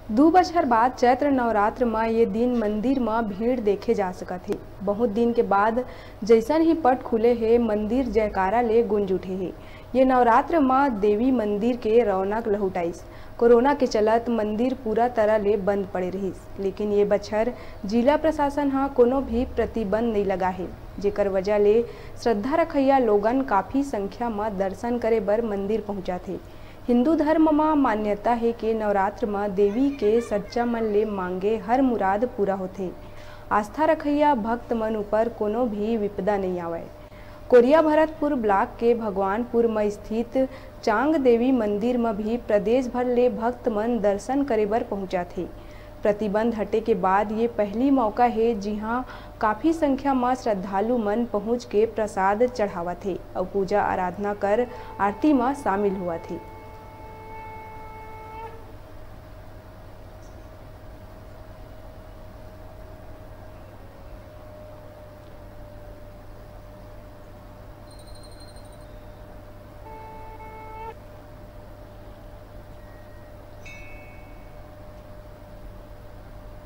दू बछर बाद चैत्र नवरात्र में ये दिन मंदिर में भीड़ देखे जा सकत है। बहुत दिन के बाद जैसन ही पट खुले है, मंदिर जयकारा ले गुंज उठे है। ये नवरात्र में देवी मंदिर के रौनक लहुटाइस। कोरोना के चलत मंदिर पूरा तरह ले बंद पड़े रहिस, लेकिन ये बछर जिला प्रशासन हाँ कोनो भी प्रतिबंध नहीं लगा है, जेकर वजह ले श्रद्धा रखैया लोगन काफ़ी संख्या में दर्शन करे बर मंदिर पहुँचा थे। हिंदू धर्म में मान्यता है कि नवरात्र में देवी के सच्चा मन ले मांगे हर मुराद पूरा होते। आस्था रखैया भक्त मन ऊपर कोनो भी विपदा नहीं आवे। कोरिया भरतपुर ब्लॉक के भगवानपुर में स्थित चांग देवी मंदिर में भी प्रदेश भर ले भक्त मन दर्शन करे बर पहुंचा थे। प्रतिबंध हटे के बाद ये पहली मौका है जहां काफ़ी संख्या में श्रद्धालु मन पहुंच के प्रसाद चढ़ावा थे और पूजा आराधना कर आरती में शामिल हुआ थे।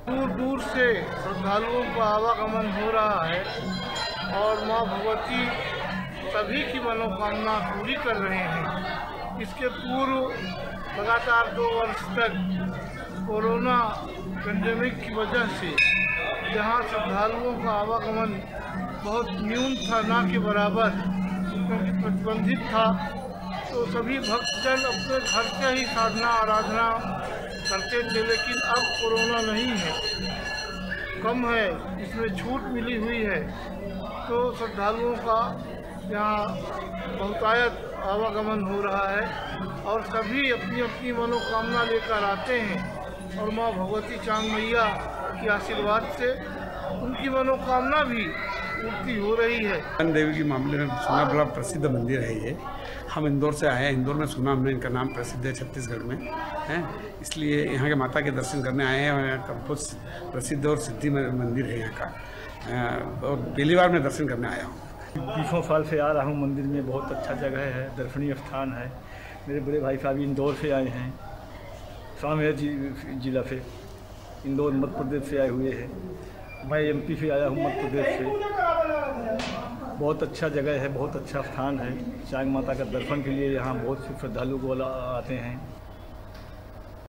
दूर दूर से श्रद्धालुओं का आवागमन हो रहा है और मां भगवती सभी की मनोकामना पूरी कर रहे हैं। इसके पूर्व लगातार 2 वर्ष तक कोरोना पेंडेमिक की वजह से जहां श्रद्धालुओं का आवागमन बहुत न्यून था, ना के बराबर, क्योंकि प्रतिबंधित था, तो सभी भक्तजन अपने घर से ही साधना आराधना करते थे। लेकिन अब कोरोना नहीं है, कम है, इसमें छूट मिली हुई है, तो श्रद्धालुओं का यहाँ बहुतायत आवागमन हो रहा है और सभी अपनी अपनी मनोकामना लेकर आते हैं और माँ भगवती चांग मैया के आशीर्वाद से उनकी मनोकामना भी पूर्ति हो रही है। चांग देवी के मामले में सुना बड़ा प्रसिद्ध मंदिर है ये। हम इंदौर से आए हैं, इंदौर में सुना हमने, इनका नाम प्रसिद्ध है छत्तीसगढ़ में है, इसलिए यहाँ के माता के दर्शन करने आए हैं। और यहाँ का बहुत प्रसिद्ध और सिद्धि मंदिर है यहाँ का, और पहली बार मैं दर्शन करने आया हूँ। 20 साल से आ रहा हूँ मंदिर में। बहुत अच्छा जगह है, दर्शनीय स्थान है। मेरे बड़े भाई साहब इंदौर से आए हैं, सामेर जिला से, इंदौर मध्य प्रदेश से आए हुए हैं। मैं MP से आया हूँ, मध्य प्रदेश से। बहुत अच्छा जगह है, बहुत अच्छा स्थान है। चांग माता का दर्शन के लिए यहाँ बहुत से श्रद्धालु को आते हैं।